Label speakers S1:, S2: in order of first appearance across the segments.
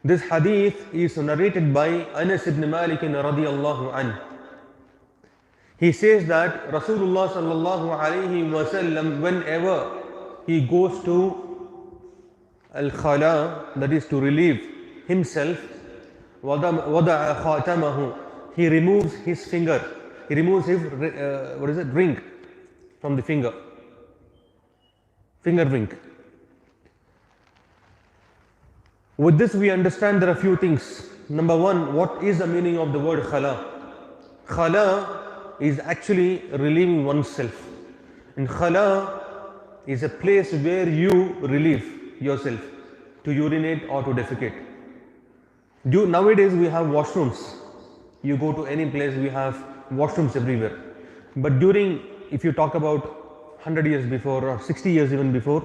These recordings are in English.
S1: This hadith is narrated by Anas ibn Malik radiyallahu anhu. He says that Rasulullah sallallahu alayhi wasallam, whenever he goes to al-khala, that is to relieve himself, wada'a khatamahu, he removes his finger, he removes his ring from the finger ring. With this we understand there are a few things. Number one, what is the meaning of the word khala? Khala is actually relieving oneself. And khala is a place where you relieve yourself to urinate or to defecate. Nowadays we have washrooms. You go to any place, we have washrooms everywhere. But if you talk about 100 years before or 60 years even before,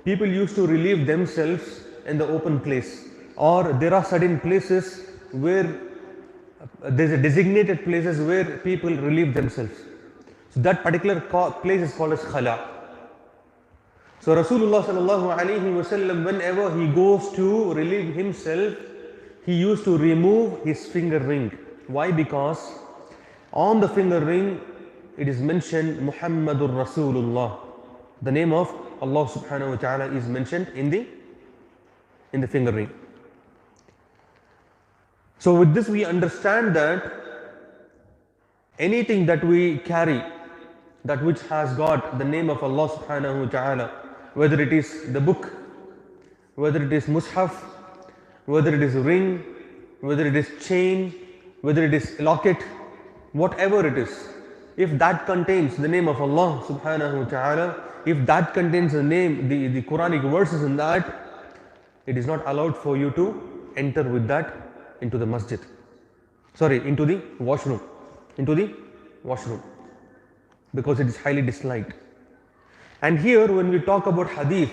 S1: people used to relieve themselves in the open place, or there are certain places where there's a designated places where people relieve themselves. So that particular place is called as khala. So Rasulullah sallallahu alaihi wasallam, whenever he goes to relieve himself, he used to remove his finger ring. Why? Because on the finger ring it is mentioned Muhammadur Rasulullah. The name of Allah subhanahu wa ta'ala is mentioned in the finger ring. So with this we understand that anything that we carry, that which has got the name of Allah subhanahu wa ta'ala, whether it is the book, whether it is mushaf, whether it is ring, whether it is chain, whether it is locket, whatever it is, if that contains the name of Allah subhanahu wa ta'ala, if that contains the name, the Quranic verses in that, it is not allowed for you to enter with that into the masjid. Into the washroom. Because it is highly disliked. And here when we talk about hadith,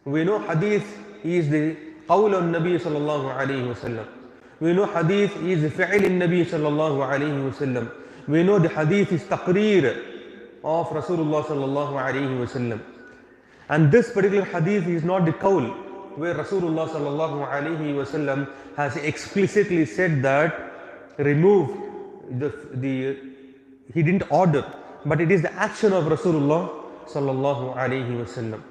S1: we know hadith is the qawl al-Nabi sallallahu alayhi wasallam. We know hadith is the fi'l al-Nabi sallallahu alayhi wasallam. We know the hadith is taqreer of Rasulullah sallallahu alayhi wasallam. And this particular hadith is not the qawl where Rasulullah sallallahu alayhi wasallam has explicitly said that remove he didn't order, but it is the action of Rasulullah sallallahu alayhi wasallam.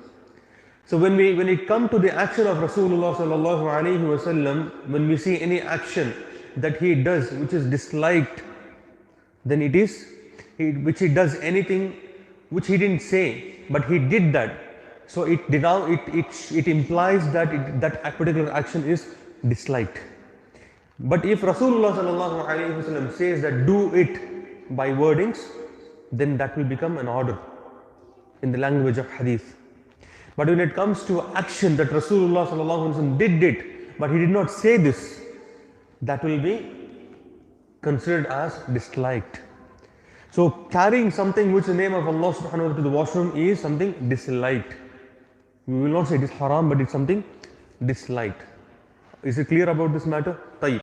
S1: So when it comes to the action of Rasulullah sallallahu alayhi wasallam, when we see any action that he does which is disliked, then it is which he does anything which he didn't say but he did that. So it implies that that particular action is disliked. But if Rasulullah sallallahu alayhi wasallam says that do it by wordings, then that will become an order in the language of hadith. But when it comes to action that Rasulullah sallallahu alaihi wasallam did it, but he did not say this, that will be considered as disliked. So carrying something which the name of Allah subhanahu wa ta'ala to the washroom is something disliked. We will not say it is haram, but it's something disliked. Is it clear about this matter? Tayyib.